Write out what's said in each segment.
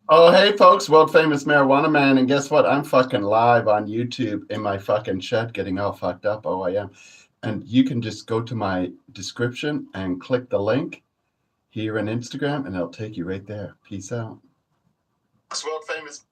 Oh, hey, folks, world famous marijuana man. And guess what? I'm fucking live on YouTube in my fucking shed getting all fucked up. Oh, I am. And you can just go to my description and click the link here on Instagram, and it'll take you right there. Peace out. World famous.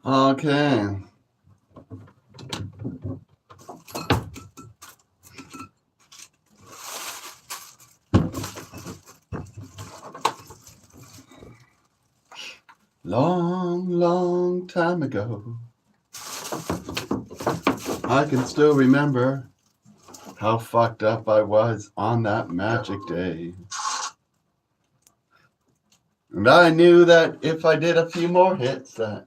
Okay. Long time ago, I can still remember how fucked up I was on that magic day. And I knew that if I did a few more hits, that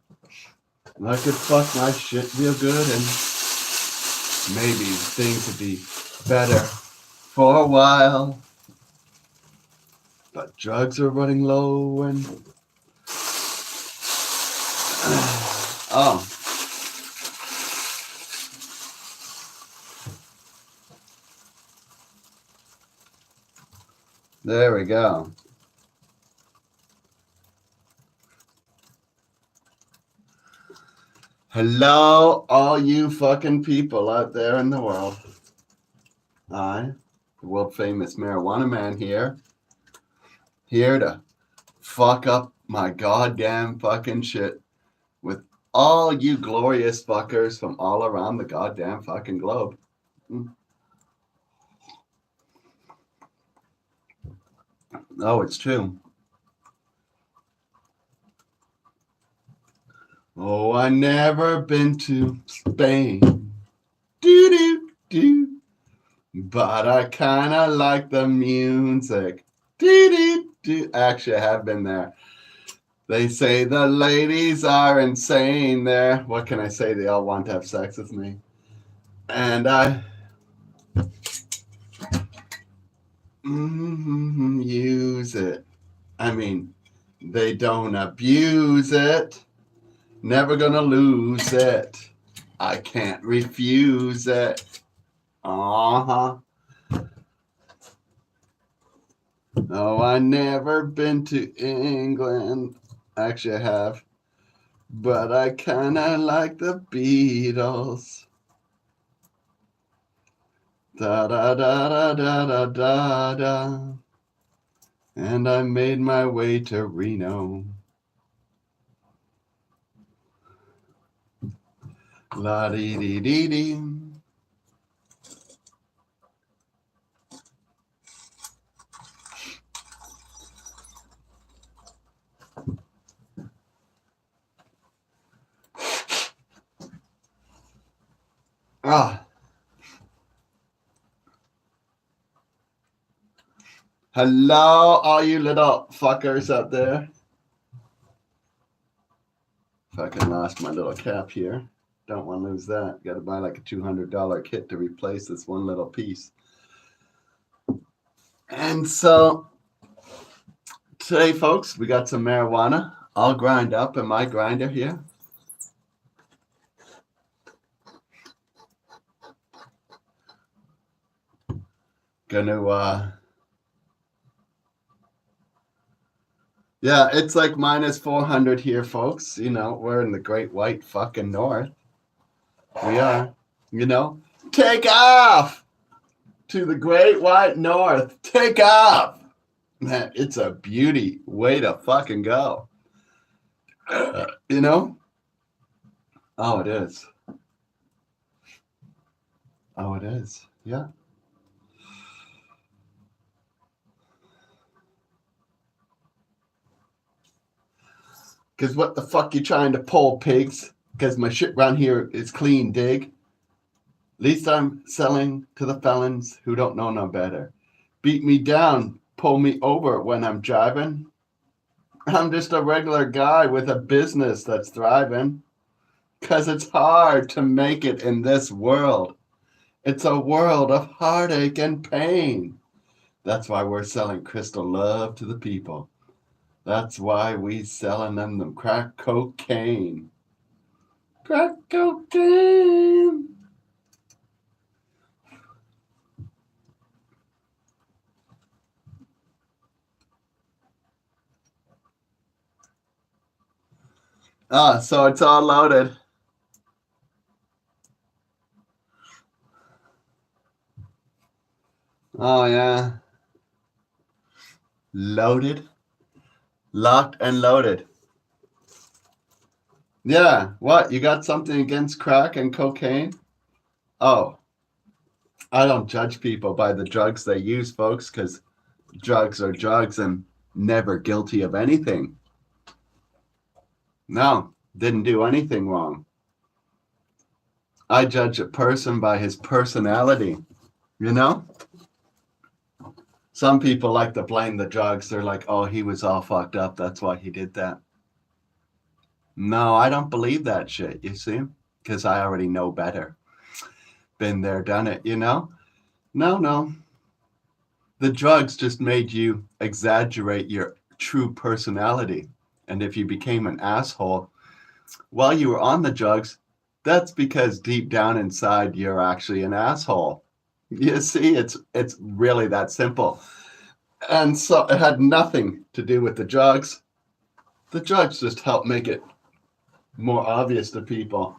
I could fuck my shit real good and maybe things would be better for a while. But drugs are running low and oh, there we go. Hello, all you fucking people out there in the world. I, the world famous marijuana man here to fuck up my goddamn fucking shit with all you glorious fuckers from all around the goddamn fucking globe. Oh, it's true. Oh, I never been to Spain. Do. But I kind of like the music. Do. Actually, I have been there. They say the ladies are insane there. What can I say? They all want to have sex with me. And I use it. I mean, they don't abuse it. Never gonna lose it. I can't refuse it. Uh-huh. Oh, I never been to England. Actually, I have. But I kind of like the Beatles. Da da da da da da da da. And I made my way to Reno. La dee dee dee dee. Ah. Hello, all you little fuckers out there. Fucking lost my little cap here. Don't want to lose that. Got to buy like a $200 kit to replace this one little piece. And so today, folks, we got some marijuana all grind up in my grinder here. Yeah, it's like minus 400 here, folks. You know, we're in the great white fucking north. We are, take off to the great white north. Take off. Man, it's a beauty. Way to fucking go. You know? Oh, it is. Oh, it is. Yeah. Because what the fuck you trying to pull, pigs? Because my shit around here is clean, dig? At least I'm selling to the felons who don't know no better. Beat me down, pull me over when I'm driving. I'm just a regular guy with a business that's thriving. Because it's hard to make it in this world. It's a world of heartache and pain. That's why we're selling crystal love to the people. That's why we selling them crack cocaine. Crack cocaine. Ah, so it's all loaded. Oh yeah. Loaded. Locked and loaded. Yeah. What? You got something against crack and cocaine? Oh, I don't judge people by the drugs they use, folks, because drugs are drugs and never guilty of anything. No, didn't do anything wrong. I judge a person by his personality, you know? Some people like to blame the drugs. They're like, oh, he was all fucked up. That's why he did that. No, I don't believe that shit, you see? Because I already know better. Been there, done it, you know? No. The drugs just made you exaggerate your true personality. And if you became an asshole while you were on the drugs, that's because deep down inside you're actually an asshole. You see, it's really that simple. And so it had nothing to do with the drugs. The drugs just helped make it more obvious to people.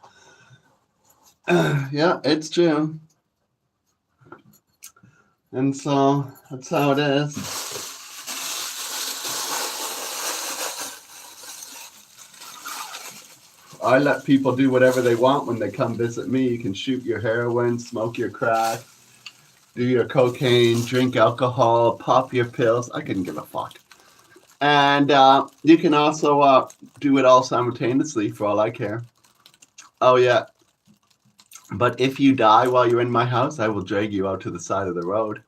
Yeah, it's true. And so that's how it is. I let people do whatever they want when they come visit me. You can shoot your heroin, smoke your crack, do your cocaine, drink alcohol, pop your pills. I couldn't give a fuck. And you can also do it all simultaneously for all I care. Oh, yeah. But if you die while you're in my house, I will drag you out to the side of the road.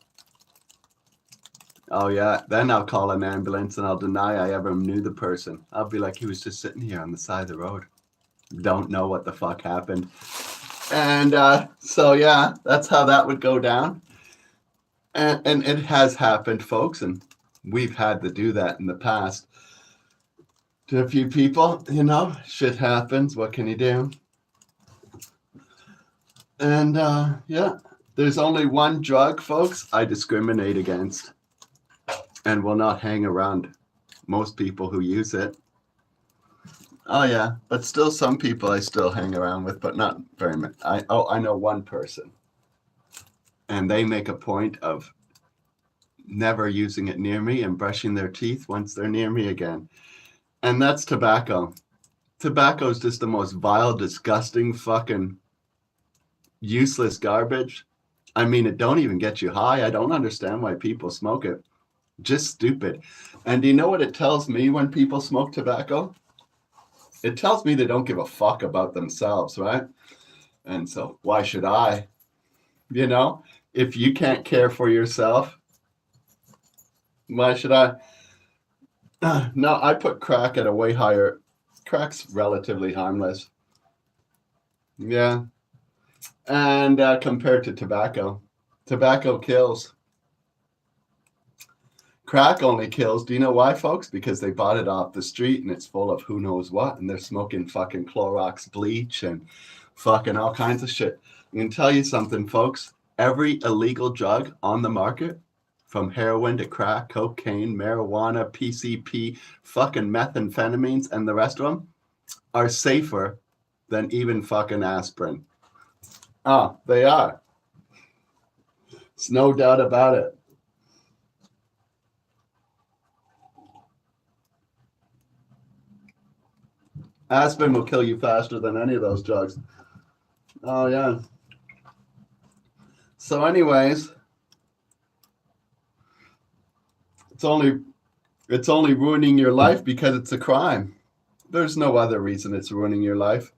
Oh, yeah. Then I'll call an ambulance and I'll deny I ever knew the person. I'll be like, he was just sitting here on the side of the road. Don't know what the fuck happened. And so, yeah, that's how that would go down. And it has happened, folks. And we've had to do that in the past to a few people. You know, shit happens. What can you do? And yeah, there's only one drug, folks, I discriminate against and will not hang around most people who use it. Oh yeah, but still some people I still hang around with, but not very much. I know one person, and they make a point of never using it near me and brushing their teeth once they're near me again. And that's tobacco. Tobacco is just the most vile, disgusting, fucking useless garbage. I mean, it don't even get you high. I don't understand why people smoke it. Just stupid. And do you know what it tells me when people smoke tobacco? It tells me they don't give a fuck about themselves, right? And so why should I? You know, if you can't care for yourself, why should I? No, I put crack at a way higher. Crack's relatively harmless. Yeah. And compared to tobacco, tobacco kills. Crack only kills. Do you know why, folks? Because they bought it off the street and it's full of who knows what. And they're smoking fucking Clorox bleach and fucking all kinds of shit. I'm going to tell you something, folks. Every illegal drug on the market, from heroin to crack, cocaine, marijuana, PCP, fucking methamphetamines, and the rest of them, are safer than even fucking aspirin. Ah, they are. It's no doubt about it. Aspirin will kill you faster than any of those drugs. Oh, yeah. So, anyways, it's only ruining your life because it's a crime. There's no other reason it's ruining your life.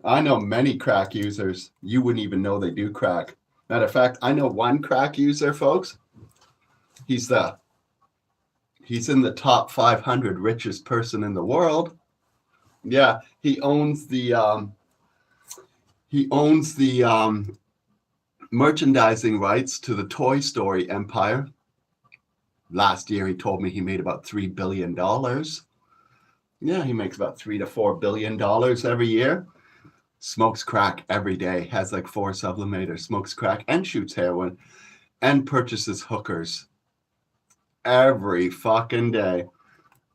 I know many crack users. You wouldn't even know they do crack. Matter of fact, I know one crack user, folks. He's in the top 500 richest person in the world. Yeah, he owns the merchandising rights to the Toy Story empire. Last year, he told me he made about $3 billion. Yeah, he makes about $3 to $4 billion every year. Smokes crack every day, has like 4 sublimators, smokes crack and shoots heroin and purchases hookers every fucking day.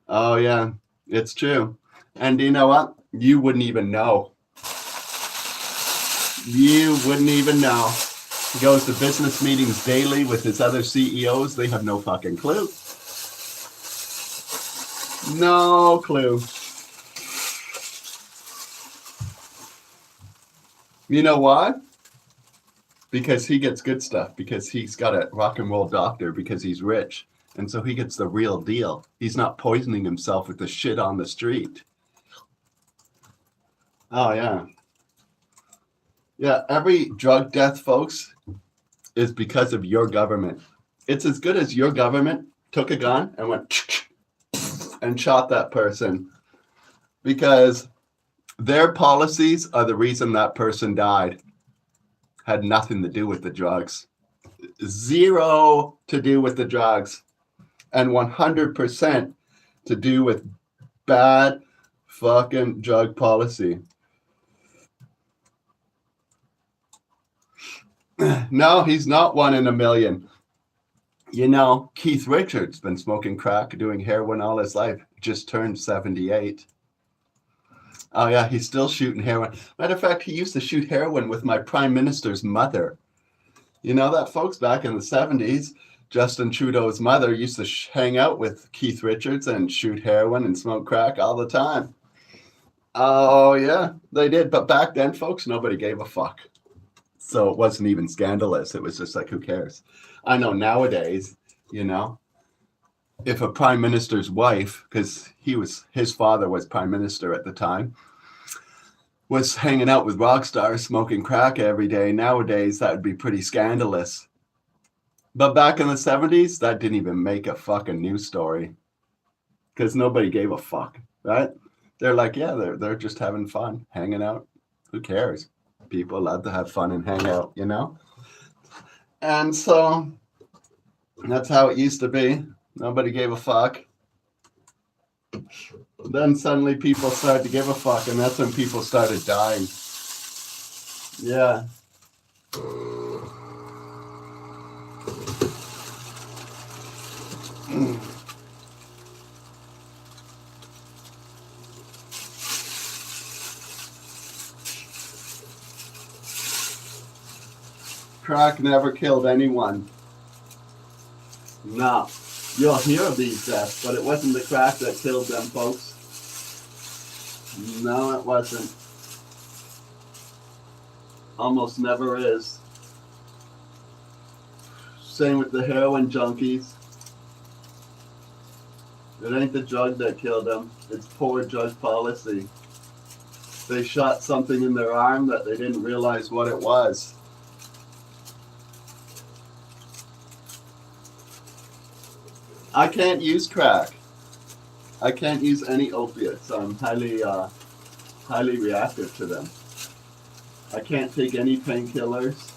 Oh, yeah, it's true. And you know what? You wouldn't even know. You wouldn't even know. He goes to business meetings daily with his other CEOs. They have no fucking clue. No clue. You know why? Because he gets good stuff, because he's got a rock and roll doctor, because he's rich. And so he gets the real deal. He's not poisoning himself with the shit on the street. Oh, yeah. Yeah, every drug death, folks, is because of your government. It's as good as your government took a gun and went and shot that person, because their policies are the reason that person died. Had nothing to do with the drugs. Zero to do with the drugs. And 100% to do with bad fucking drug policy. No, he's not 1 in a million. You know, Keith Richards been smoking crack, doing heroin all his life. Just turned 78. Oh, yeah, he's still shooting heroin. Matter of fact, he used to shoot heroin with my prime minister's mother. You know that, folks? Back in the 70s, Justin Trudeau's mother used to hang out with Keith Richards and shoot heroin and smoke crack all the time. Oh, yeah, they did. But back then, folks, nobody gave a fuck. So it wasn't even scandalous. It was just like, who cares? I know nowadays, you know, if a prime minister's wife, because his father was prime minister at the time, was hanging out with rock stars, smoking crack every day, nowadays that would be pretty scandalous. But back in the 70s, that didn't even make a fucking news story, because nobody gave a fuck, right? They're like, yeah, they're just having fun, hanging out. Who cares? People love to have fun and hang out, you know? And so that's how it used to be. Nobody gave a fuck. Then suddenly people started to give a fuck, and that's when people started dying. Yeah. Crack never killed anyone. No. You'll hear of these deaths, but it wasn't the crack that killed them, folks. No, it wasn't. Almost never is. Same with the heroin junkies. It ain't the drug that killed them. It's poor drug policy. They shot something in their arm that they didn't realize what it was. I can't use crack. I can't use any opiates. I'm highly reactive to them. I can't take any painkillers.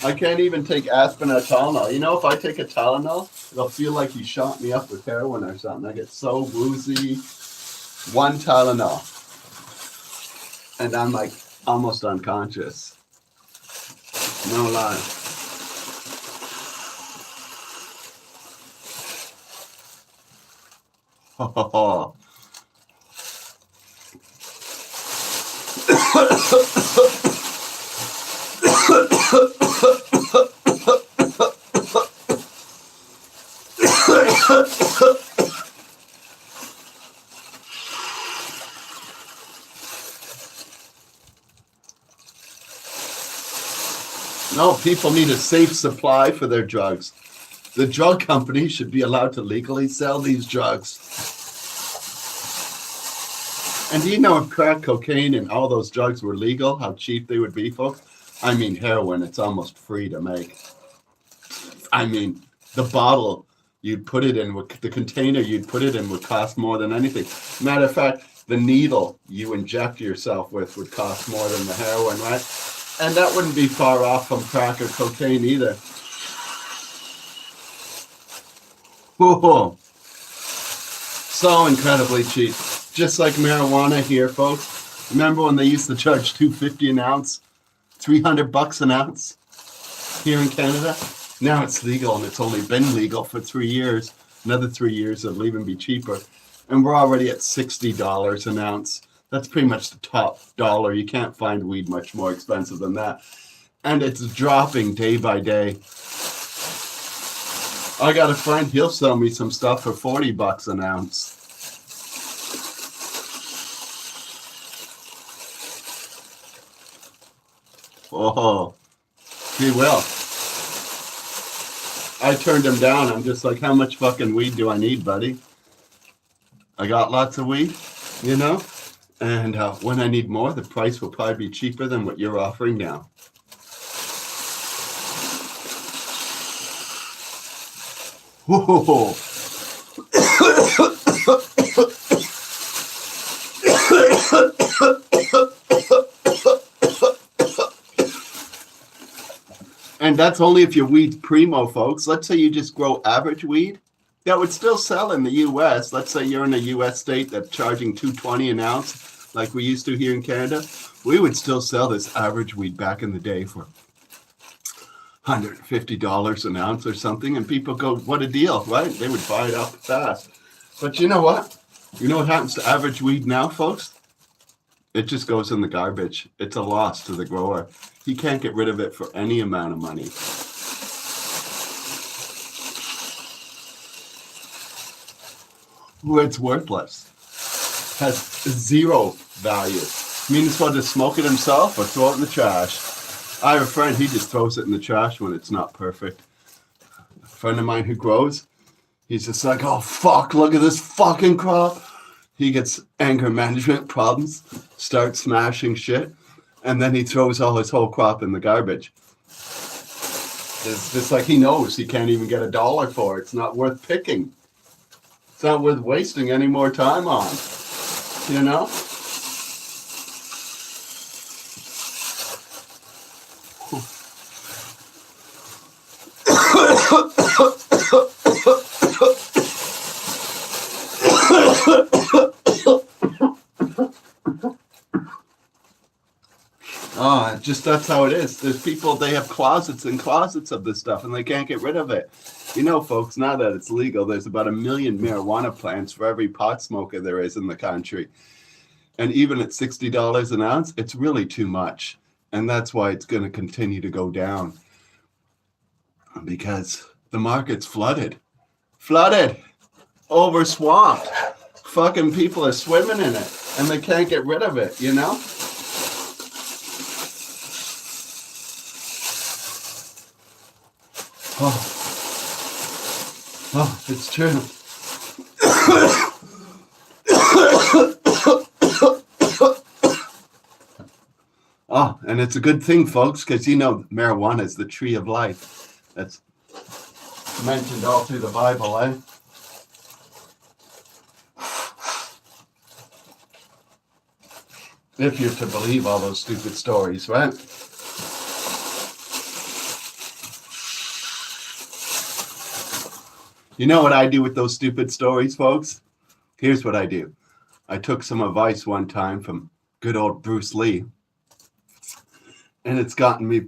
I can't even take aspirin or Tylenol. You know, if I take a Tylenol, it'll feel like you shot me up with heroin or something. I get so woozy. 1 Tylenol, and I'm like almost unconscious. No lie. Oh. No, people need a safe supply for their drugs. The drug companies should be allowed to legally sell these drugs. And do you know if crack cocaine and all those drugs were legal, how cheap they would be, folks? I mean, heroin, it's almost free to make. I mean, the bottle you'd put it in, the container you'd put it in would cost more than anything. Matter of fact, the needle you inject yourself with would cost more than the heroin, right? And that wouldn't be far off from crack or cocaine either. Whoa. So incredibly cheap. Just like marijuana here, folks. Remember when they used to charge $2.50 an ounce? $300 an ounce here in Canada? Now it's legal, and it's only been legal for 3 years. Another 3 years it'll even be cheaper. And we're already at $60 an ounce. That's pretty much the top dollar. You can't find weed much more expensive than that. And it's dropping day by day. I got a friend, he'll sell me some stuff for $40 an ounce. Oh, he will. I turned him down. I'm just like, how much fucking weed do I need, buddy? I got lots of weed, you know? And when I need more, the price will probably be cheaper than what you're offering now. Whoa. And that's only if your weed's primo, folks. Let's say you just grow average weed. That would still sell in the U.S. Let's say you're in a U.S. state that's charging $2.20 an ounce, like we used to here in Canada. We would still sell this average weed back in the day for $150 an ounce or something, and people go, what a deal, right? They would buy it up fast. But you know what? You know what happens to average weed now, folks? It just goes in the garbage. It's a loss to the grower. He can't get rid of it for any amount of money. It's worthless. Has zero value. Means what, to smoke it himself or throw it in the trash. I have a friend, he just throws it in the trash when it's not perfect. A friend of mine who grows, he's just like, oh fuck, look at this fucking crop. He gets anger management problems, starts smashing shit, and then he throws all his whole crop in the garbage. It's just like he knows he can't even get $1 for it. It's not worth picking. It's not worth wasting any more time on, you know? Just that's how it is. There's people, they have closets and closets of this stuff and they can't get rid of it. You know, folks, now that it's legal, there's about 1 million marijuana plants for every pot smoker there is in the country. And even at $60 an ounce, it's really too much. And that's why it's going to continue to go down. Because the market's flooded. Flooded. Over swamped. Fucking people are swimming in it. And they can't get rid of it, you know? Oh, it's true. Oh, and it's a good thing, folks, because you know marijuana is the tree of life. That's mentioned all through the Bible, eh? If you're to believe all those stupid stories, right? You know what I do with those stupid stories, folks? Here's what I do. I took some advice one time from good old Bruce Lee, and it's gotten me,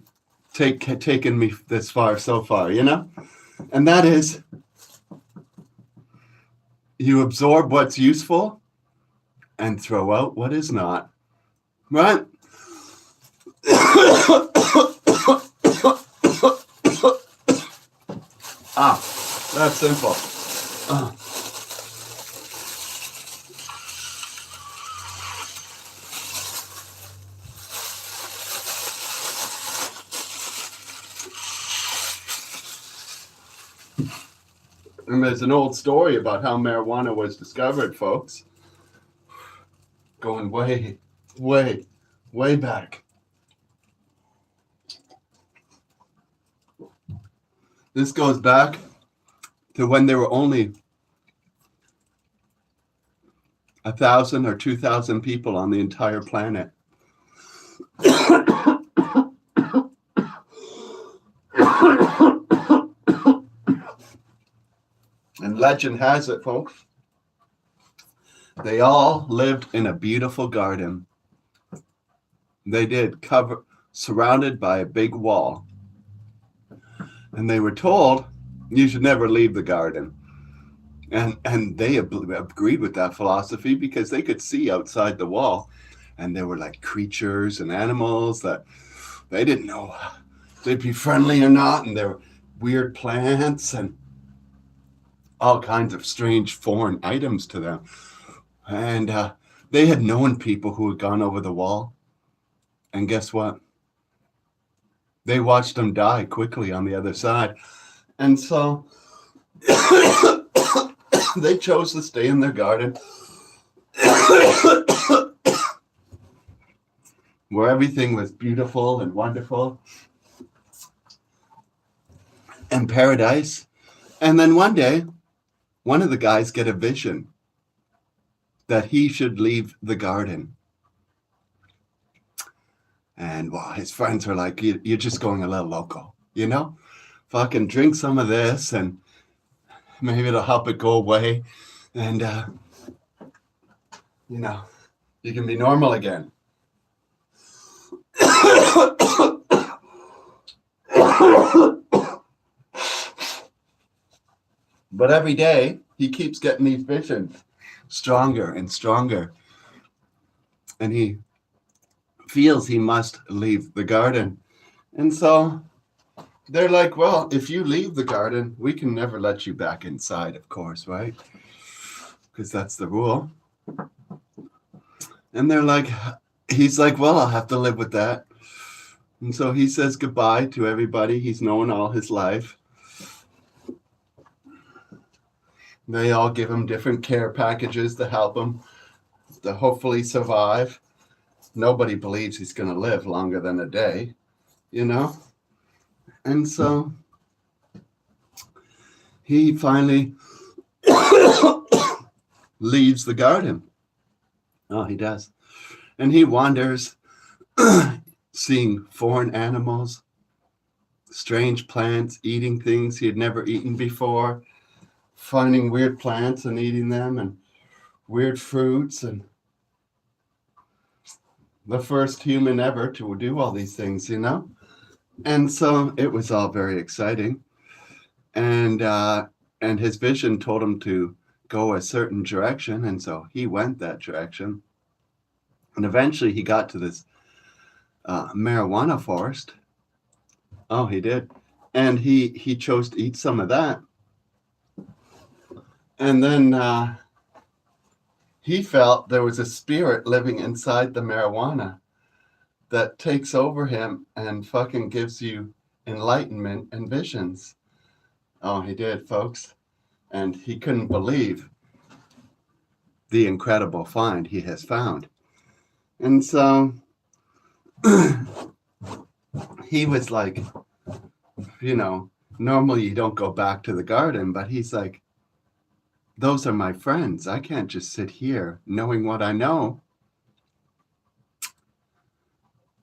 taken me this far so far, you know? And that is, you absorb what's useful and throw out what is not, right? That's simple. And there's an old story about how marijuana was discovered, folks. Going way, way, way back. This goes back to when there were only 1,000 or 2,000 people on the entire planet. And legend has it, folks, they all lived in a beautiful garden. They did, surrounded by a big wall. And they were told, you should never leave the garden. And they agreed with that philosophy because they could see outside the wall. And there were like creatures and animals that they didn't know if they'd be friendly or not. And there were weird plants and all kinds of strange foreign items to them. And they had known people who had gone over the wall. And guess what? They watched them die quickly on the other side. And so they chose to stay in their garden where everything was beautiful and wonderful and paradise. And then one day, one of the guys get a vision that he should leave the garden. And well, his friends were like, you're just going a little loco, you know? Fucking drink some of this and maybe it'll help it go away. And, you know, you can be normal again. But every day he keeps getting these visions stronger and stronger. And he feels he must leave the garden. And so they're like, well, if you leave the garden, we can never let you back inside, of course, right? Because that's the rule. And they're like, he's like, well, I'll have to live with that. And so he says goodbye to everybody he's known all his life. They all give him different care packages to help him to hopefully survive. Nobody believes he's going to live longer than a day, you know? And so he finally leaves the garden. Oh, he does. And he wanders, seeing foreign animals, strange plants, eating things he had never eaten before, finding weird plants and eating them, and weird fruits, and the first human ever to do all these things, you know? And so it was all very exciting. And his vision told him to go a certain direction. And so he went that direction. And eventually he got to this marijuana forest. Oh, he did. And he chose to eat some of that. And then he felt there was a spirit living inside the marijuana that takes over him and fucking gives you enlightenment and visions. Oh, he did, folks. And he couldn't believe the incredible find he has found. And so he was like, you know, normally you don't go back to the garden, but he's like, those are my friends. I can't just sit here knowing what I know.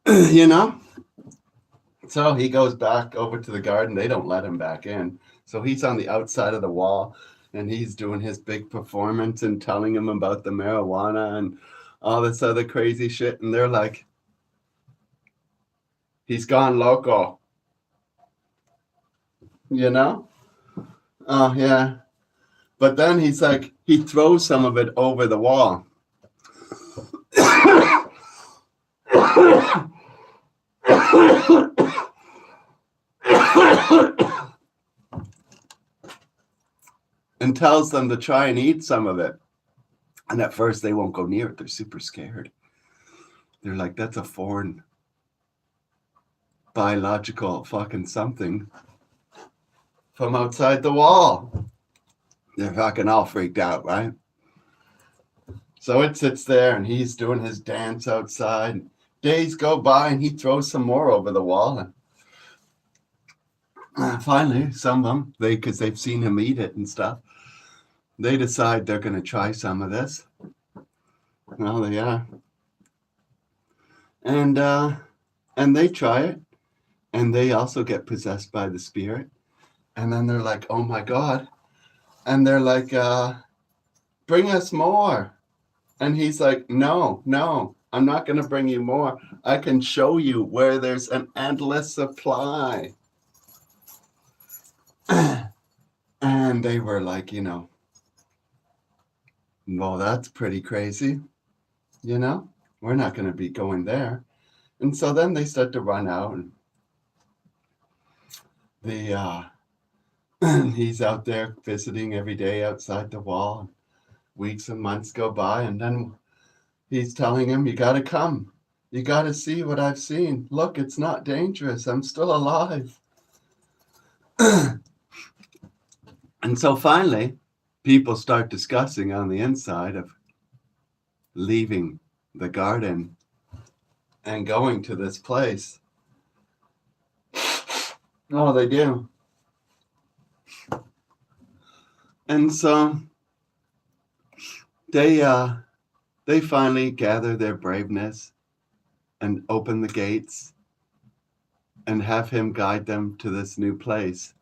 You know? So he goes back over to the garden. They don't let him back in. So he's on the outside of the wall and he's doing his big performance and telling him about the marijuana and all this other crazy shit. And they're like, he's gone loco. You know? Oh, yeah. But then he's like, he throws some of it over the wall. And tells them to try and eat some of it. And at first they won't go near it. They're super scared. They're like, that's a foreign biological fucking something from outside the wall. They're fucking all freaked out, right? So it sits there and he's doing his dance outside. Days go by and he throws some more over the wall. And finally, some of them, because they've seen him eat it and stuff, they decide they're going to try some of this. Well, they are. And they try it. And they also get possessed by the spirit. And then they're like, oh my God, And they're like, bring us more. And he's like, no, no, I'm not going to bring you more. I can show you where there's an endless supply. And they were like, well, that's pretty crazy. We're not going to be going there. And so then they start to run out, and he's out there visiting every day outside the wall. Weeks and months go by, and then he's telling him, you got to come. You got to see what I've seen. Look, it's not dangerous. I'm still alive. And so finally, people start discussing on the inside of leaving the garden and going to this place. Oh, they do. And so they finally gather their braveness and open the gates and have him guide them to this new place.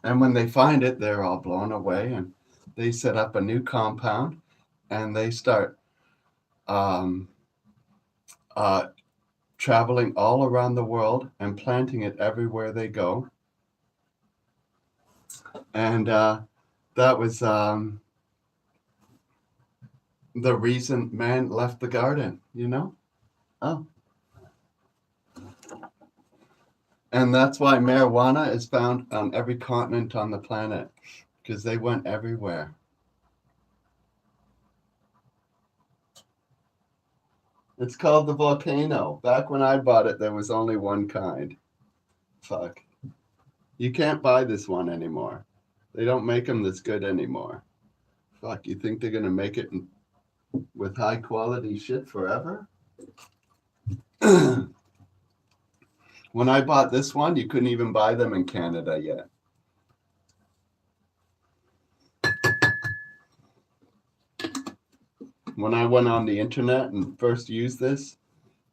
And when they find it, they're all blown away, and they set up a new compound, and they start traveling all around the world and planting it everywhere they go. And that was the reason man left the garden, Oh. And that's why marijuana is found on every continent on the planet, because they went everywhere. It's called the volcano. Back when I bought it, there was only one kind. Fuck. You can't buy this one anymore. They don't make them this good anymore. Fuck, you think they're going to make it with high quality shit forever? When I bought this one, you couldn't even buy them in Canada yet. When I went on the internet and first used this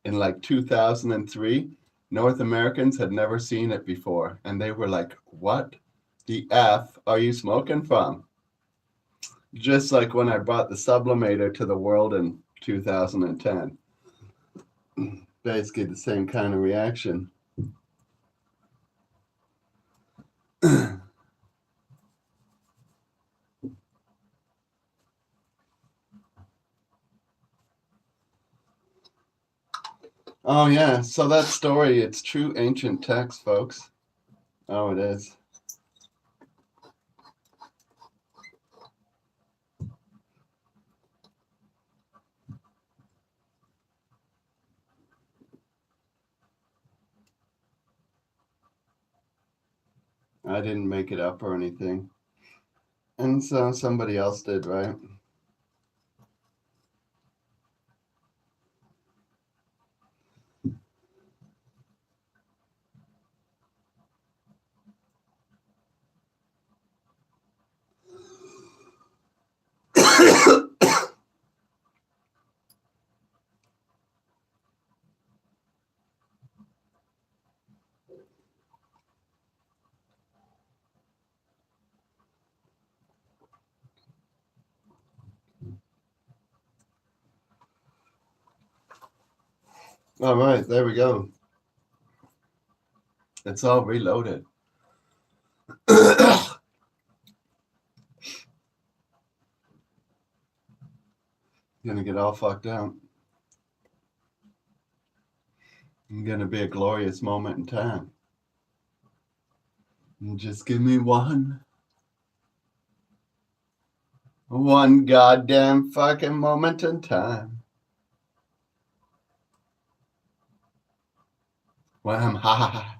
in like 2003, North Americans had never seen it before. And they were like, what the F are you smoking from? Just like when I brought the sublimator to the world in 2010. Basically the same kind of reaction. Oh, yeah. So that story, it's true ancient text, folks. Oh, it is. I didn't make it up or anything. And so somebody else did, right? All right, there we go. It's all reloaded. Gonna get all fucked out. Gonna be a glorious moment in time. Just give me one goddamn fucking moment in time when I'm high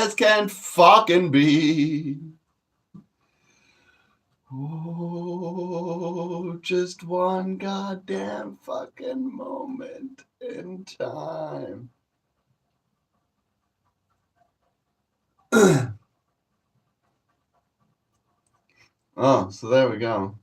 as can fucking be. Oh, just one goddamn fucking moment in time. Oh, so there we go.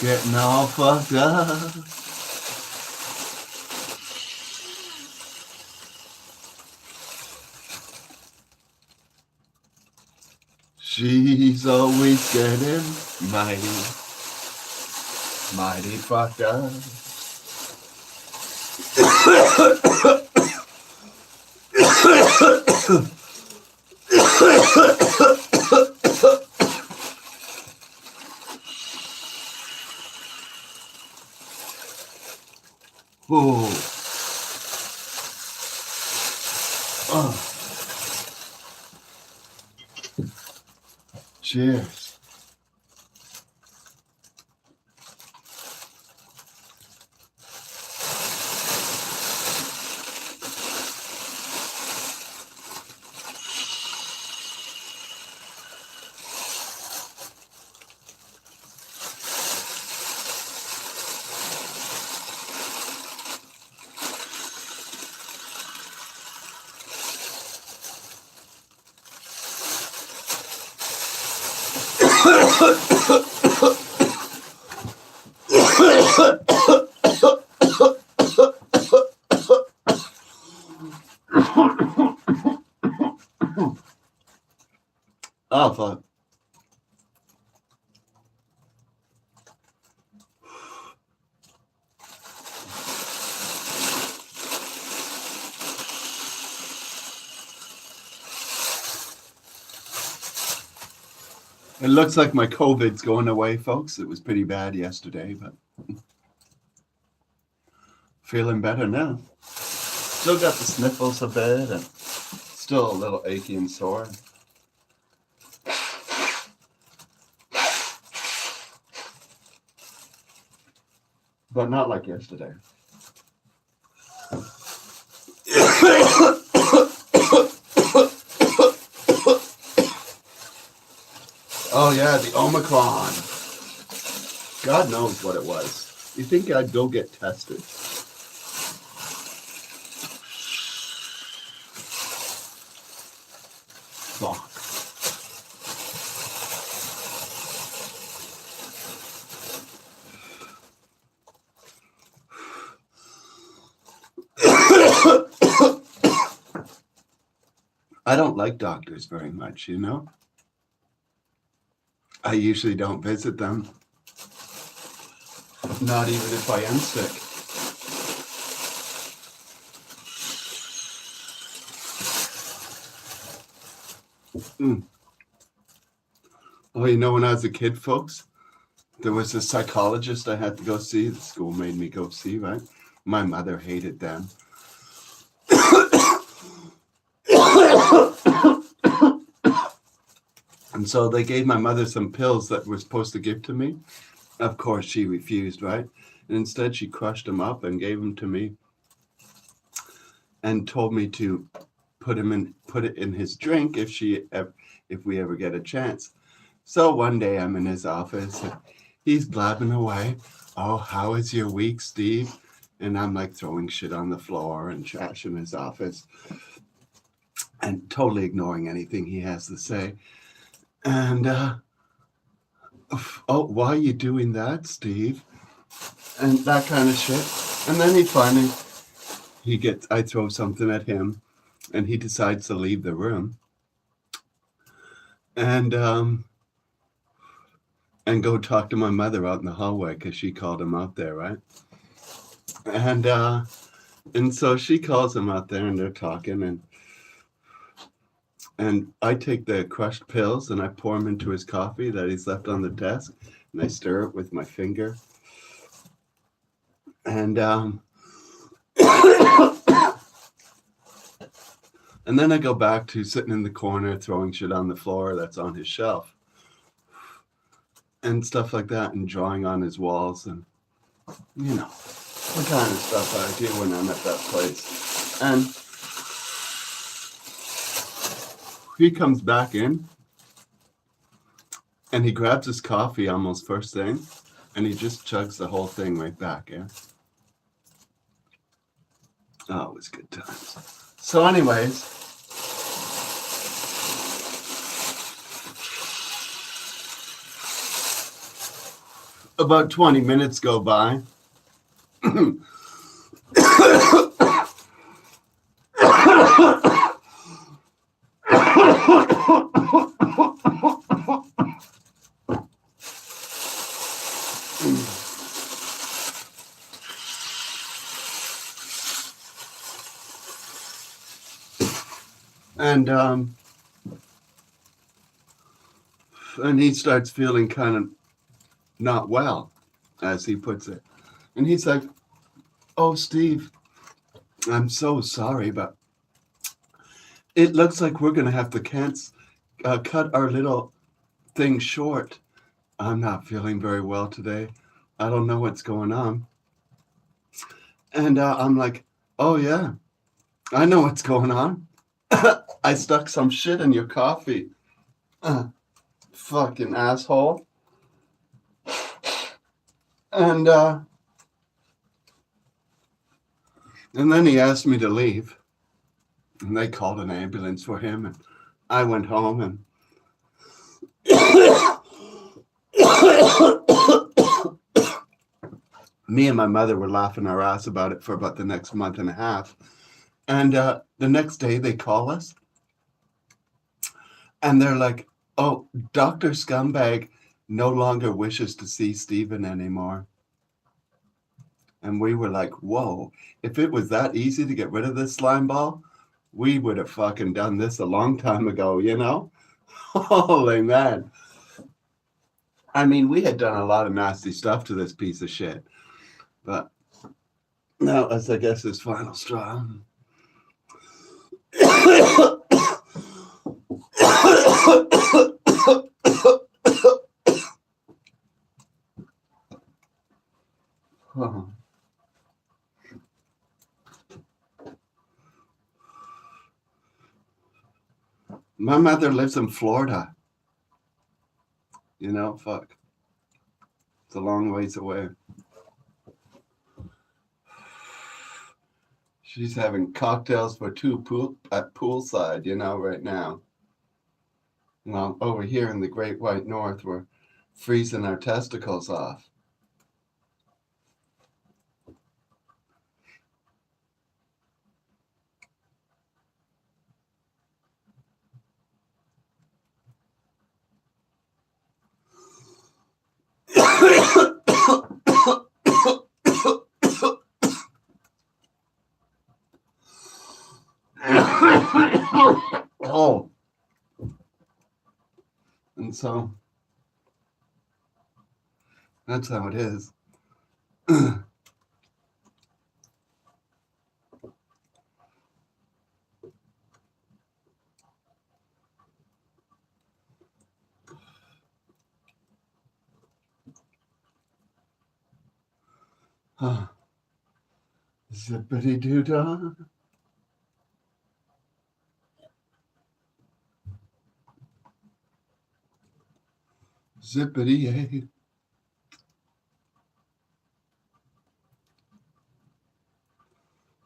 Getting all fucked up. She's always getting mighty fucked up. Oh. Cheers. Oh, fuck. It looks like my COVID's going away, folks. It was pretty bad yesterday, but feeling better now. Still got the sniffles a bit and still a little achy and sore. But not like yesterday. Oh yeah, the Omicron. God knows what it was. You think I'd go get tested? Fuck. I don't like doctors very much, you know? I usually don't visit them. Not even if I am sick. Oh, you know, when I was a kid, folks, there was a psychologist I had to go see. The school made me go see, right? My mother hated them. And so they gave my mother some pills that were supposed to give to me. Of course, she refused, right? And instead, she crushed them up and gave them to me and told me to put it in his drink if we ever get a chance. So one day I'm in his office and he's blabbing away. Oh, how is your week, Steve? And I'm like throwing shit on the floor and trashing his office and totally ignoring anything he has to say. And, oh, why are you doing that, Steve? And that kind of shit. And then I throw something at him and he decides to leave the room and go talk to my mother out in the hallway because she called him out there, right? And so she calls him out there and they're talking and I take the crushed pills and I pour them into his coffee that he's left on the desk and I stir it with my finger. And And then I go back to sitting in the corner, throwing shit on the floor that's on his shelf and stuff like that, and drawing on his walls, and you know, the kind of stuff I do when I'm at that place. And he comes back in and he grabs his coffee almost first thing, and he just chugs the whole thing right back in. Oh, it was good times. So anyways, about 20 minutes go by. And he starts feeling kind of not well, as he puts it. And he's like, "Oh, Steve, I'm so sorry, but it looks like we're going to have to cut our little thing short. I'm not feeling very well today. I don't know what's going on." And I'm like, "Oh, yeah, I know what's going on. I stuck some shit in your coffee. Fucking asshole." And then he asked me to leave. And they called an ambulance for him. And I went home and me and my mother were laughing our ass about it for about the next month and a half. And the next day they call us. And they're like, "Oh, Dr. Scumbag no longer wishes to see Stephen anymore." And we were like, whoa, if it was that easy to get rid of this slime ball, we would have fucking done this a long time ago, you know? Holy man. I mean, we had done a lot of nasty stuff to this piece of shit. But now, as I guess his final straw. Oh. My mother lives in Florida. You know, fuck. It's a long ways away. She's having cocktails for two at poolside, you know, right now. Well, over here in the Great White North, we're freezing our testicles off. Oh. And so that's how it is. Zippity doo dah. Zippity yay.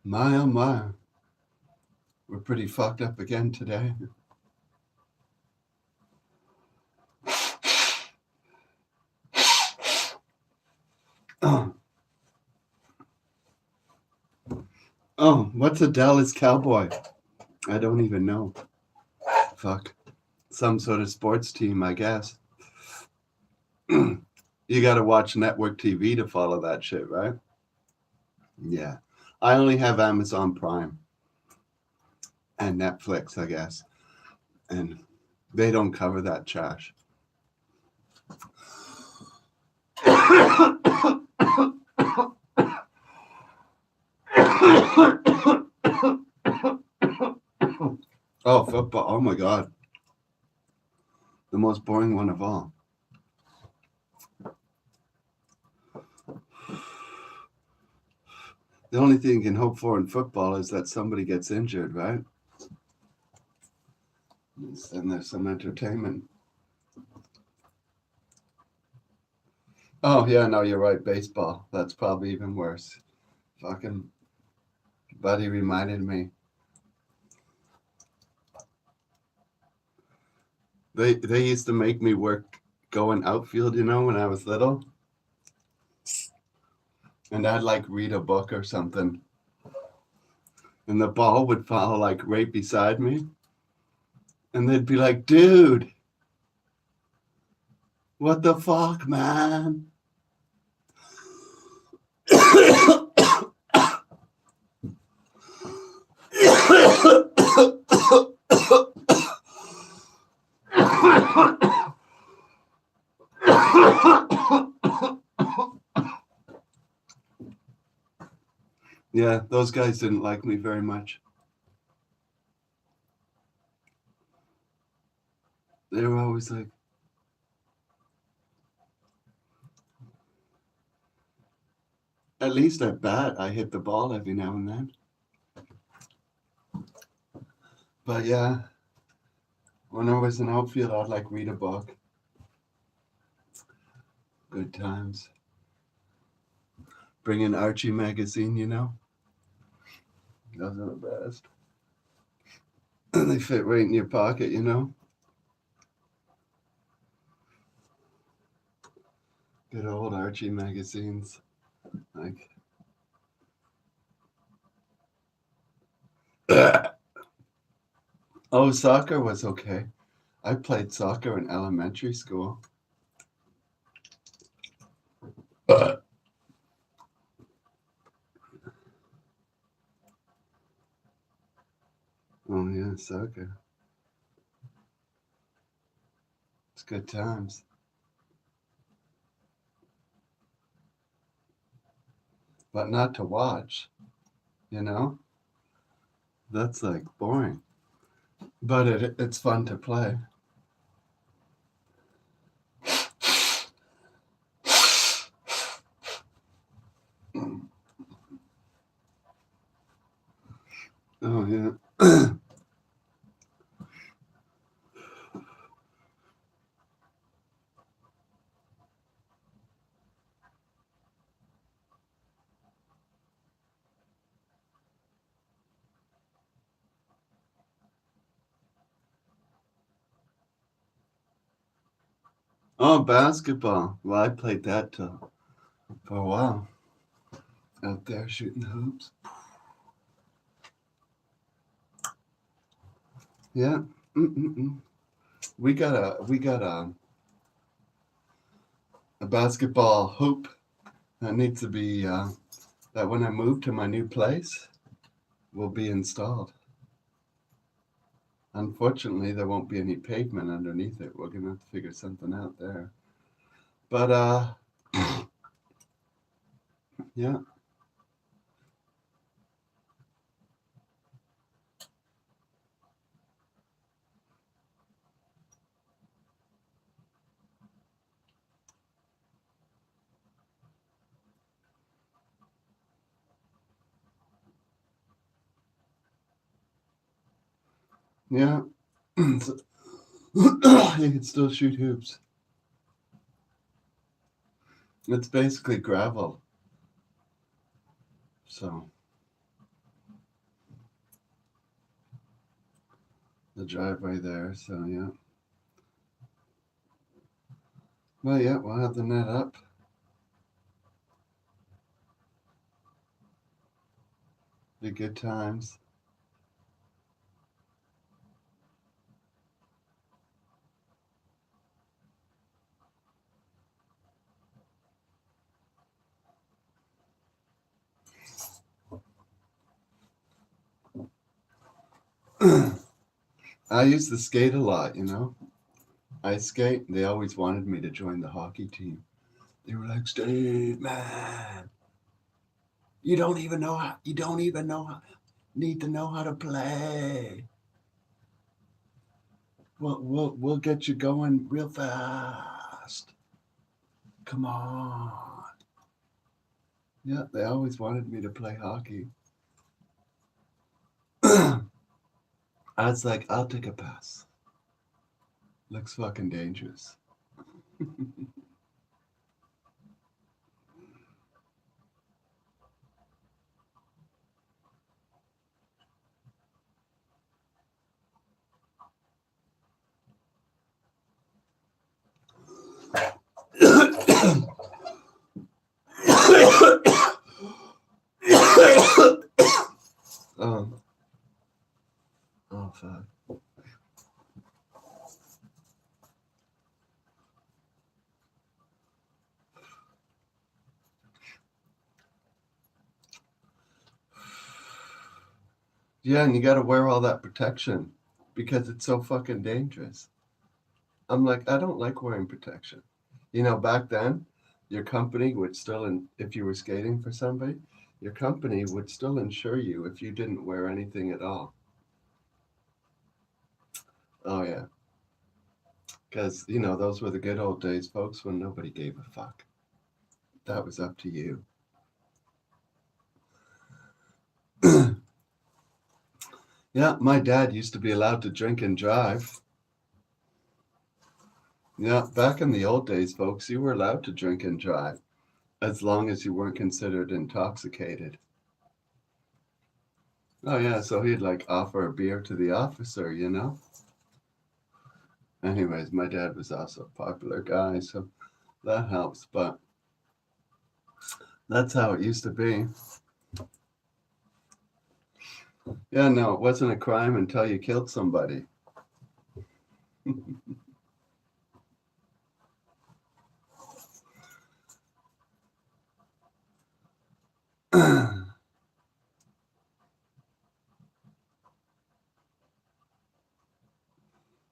My oh my. We're pretty fucked up again today. Oh, what's a Dallas Cowboy? I don't even know. Fuck. Some sort of sports team, I guess. You gotta watch network TV to follow that shit, right? Yeah. I only have Amazon Prime and Netflix, I guess. And they don't cover that trash. Oh, football. Oh my God. The most boring one of all. The only thing you can hope for in football is that somebody gets injured, right? And there's some entertainment. Oh, yeah, no, you're right. Baseball. That's probably even worse. Fucking buddy reminded me. They used to make me work going outfield, when I was little. And I'd like read a book or something. And the ball would fall like right beside me. And they'd be like, dude, what the fuck, man? Yeah, those guys didn't like me very much. They were always like, at least at bat, I hit the ball every now and then. But yeah, when I was in outfield, I'd like read a book. Good times. Bring in Archie magazine, Those are the best. And they fit right in your pocket, Good old Archie magazines. Like, oh, soccer was okay. I played soccer in elementary school. Oh, yeah, soccer. It's good times. But not to watch, That's like boring. But it's fun to play. Oh, yeah. Oh, basketball. Well, I played that for a while. Out there shooting hoops. Yeah. Mm-mm-mm. We got a basketball hoop that needs to be that when I move to my new place will be installed. Unfortunately, there won't be any pavement underneath it. We're gonna have to figure something out there. But yeah. Yeah. So, you can still shoot hoops. It's basically gravel. So the driveway there. So yeah. Well, yeah, we'll have the net up. Be good times. I used to skate a lot, I skate. They always wanted me to join the hockey team. They were like, Steve, man, you don't even know how, need to know how to play. We'll get you going real fast. Come on. Yeah, they always wanted me to play hockey. I was like, I'll take a pass. Looks fucking dangerous. um, oh fuck. Yeah, and you got to wear all that protection because it's so fucking dangerous. I'm like, I don't like wearing protection. You know, back then, your company would still, if you were skating for somebody, your company would still insure you if you didn't wear anything at all. Oh, yeah. Because, you know, those were the good old days, folks, when nobody gave a fuck. That was up to you. Yeah, my dad used to be allowed to drink and drive. Yeah, back in the old days, folks, you were allowed to drink and drive as long as you weren't considered intoxicated. Oh, yeah, so he'd like offer a beer to the officer, you know? Anyways, my dad was also a popular guy, so that helps, but that's how it used to be. Yeah, no, it wasn't a crime until you killed somebody.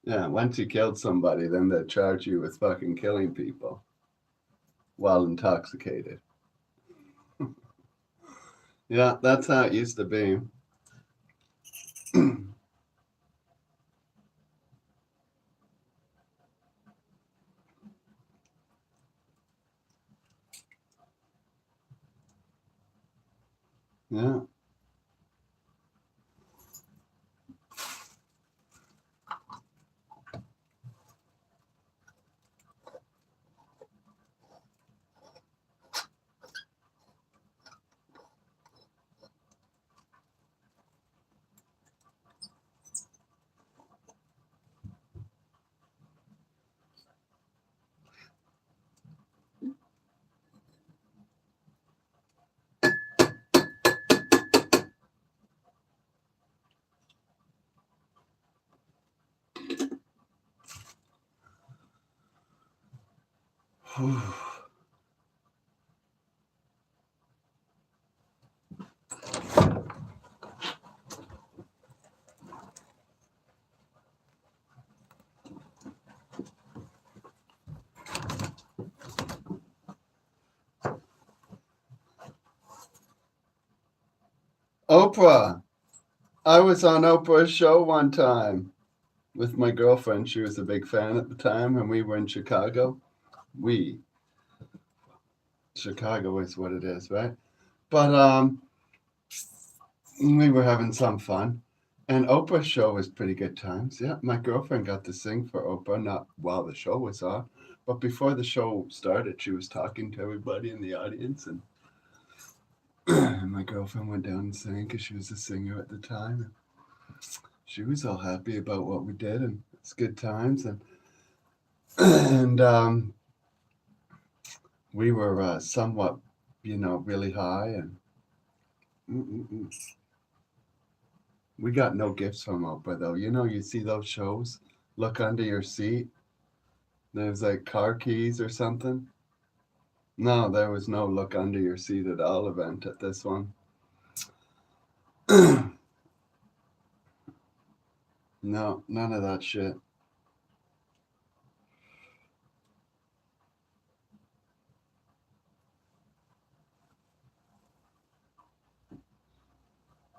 Yeah, once you killed somebody, then they charge you with fucking killing people while intoxicated. Yeah, that's how it used to be. Yeah. Oprah. I was on Oprah's show one time with my girlfriend. She was a big fan at the time, and we were in Chicago. We, Chicago is what it is, right? But we were having some fun. And Oprah's show was pretty good times. Yeah, my girlfriend got to sing for Oprah, not while the show was on, but before the show started, she was talking to everybody in the audience, and, and my girlfriend went down and sang because she was a singer at the time. She was all happy about what we did, and it's good times, and we were somewhat, you know, really high, and mm-mm-mm. We got no gifts from Oprah though. You know, you see those shows, look under your seat. There's like car keys or something. No, there was no look under your seat at all event at this one. No, none of that shit.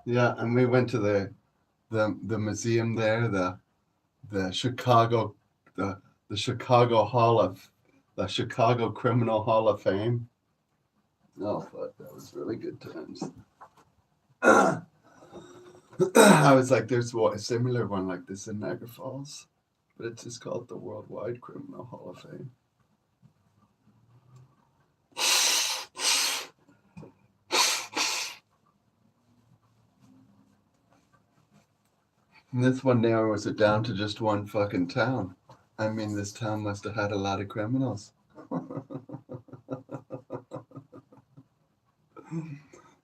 Yeah, and we went to the museum there, the the Chicago, the Chicago the Chicago Criminal Hall of Fame. Oh fuck, that was really good times. I was like, there's a similar one like this in Niagara Falls, but it's just called the Worldwide Criminal Hall of Fame. And this one narrows it down to just one fucking town. I mean, this town must have had a lot of criminals.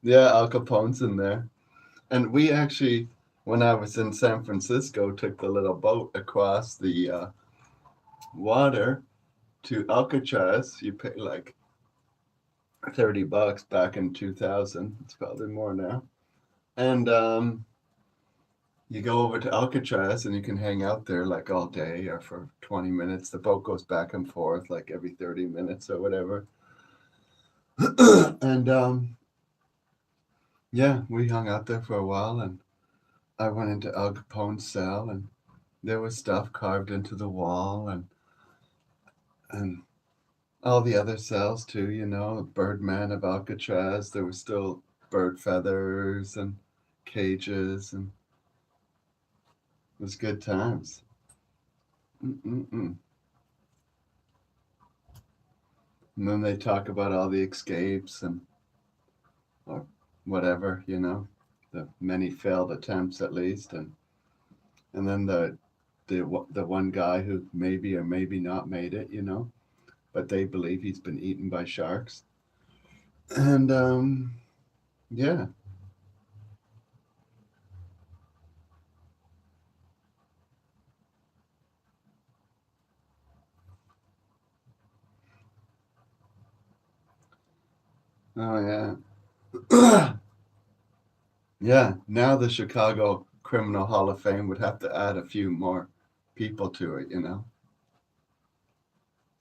Yeah, Al Capone's in there. And we actually, when I was in San Francisco, took the little boat across the water to Alcatraz. You pay like $30 back in 2000. It's probably more now. And you go over to Alcatraz and you can hang out there like all day or for 20 minutes. The boat goes back and forth like every 30 minutes or whatever. And yeah, we hung out there for a while and I went into Al Capone's cell and there was stuff carved into the wall and all the other cells too, you know, Birdman of Alcatraz. There were still bird feathers and cages and it was good times. Mm-mm-mm. And then they talk about all the escapes and or whatever, you know, the many failed attempts at least, and then the one guy who maybe or maybe not made it, you know, but they believe he's been eaten by sharks. And yeah, oh yeah, yeah. Now the Chicago Criminal Hall of Fame would have to add a few more people to it, you know.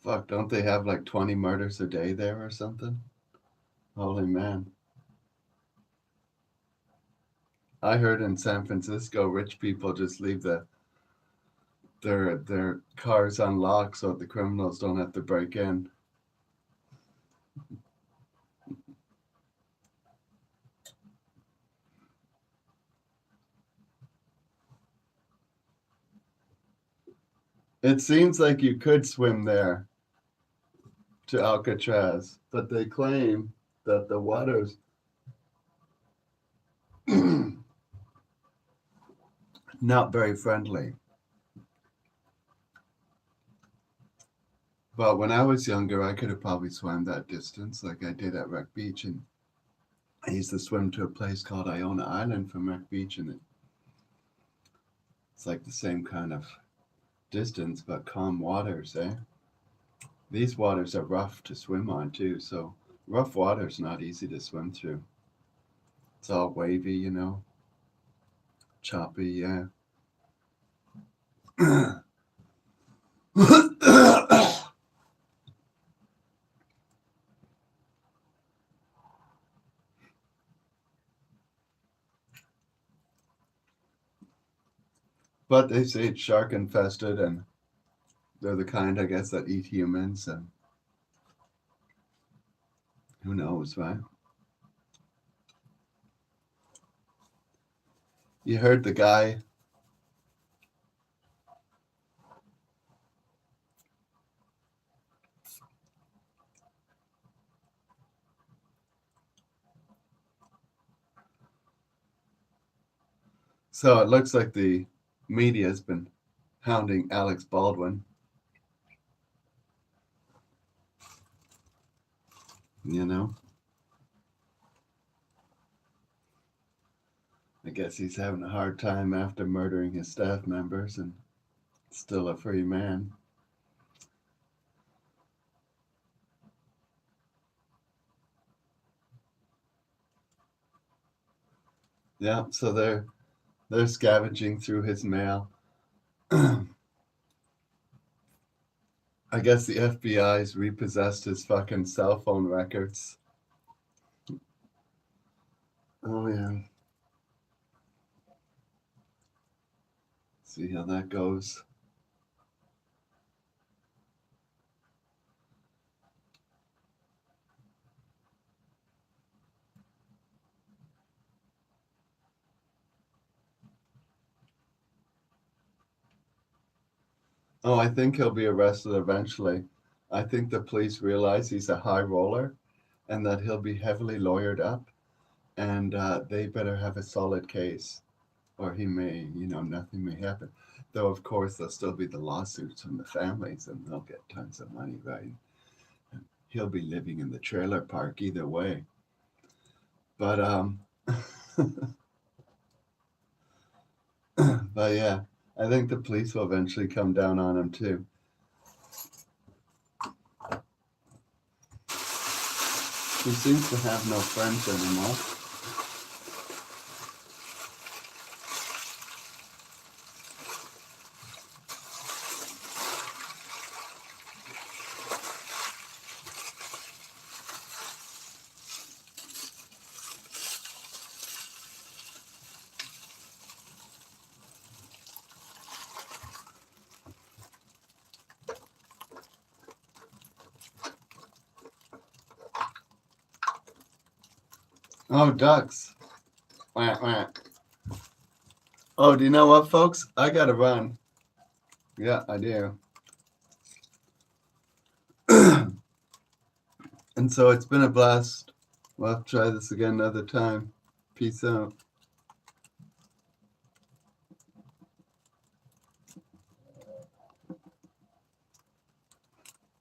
Fuck, don't they have like 20 murders a day there or something? Holy man. I heard in San Francisco, rich people just leave their cars unlocked so the criminals don't have to break in. It seems like you could swim there to Alcatraz, but they claim that the water's not very friendly. But when I was younger, I could have probably swam that distance like I did at Wreck Beach. And I used to swim to a place called Iona Island from Wreck Beach, and it's like the same kind of distance, but calm waters, eh? These waters are rough to swim on too, so rough water's not easy to swim through. It's all wavy, you know, choppy, yeah. But they say it's shark infested and they're the kind, I guess, that eat humans and who knows, right? You heard the guy. So it looks like the media's been hounding Alex Baldwin, you know? I guess he's having a hard time after murdering his staff members and still a free man. Yeah, so they're scavenging through his mail. I guess the FBI's repossessed his fucking cell phone records. Oh yeah. See how that goes. Oh, I think he'll be arrested eventually. I think the police realize he's a high roller and that he'll be heavily lawyered up, and they better have a solid case, or he may, nothing may happen. Though, of course, there'll still be the lawsuits from the families and they'll get tons of money, right? And he'll be living in the trailer park either way. But, but yeah, I think the police will eventually come down on him too. He seems to have no friends anymore. Oh, ducks. Wah, wah. Oh, do you know what, folks? I gotta run. Yeah, I do. And so it's been a blast. We'll have to try this again another time. Peace out.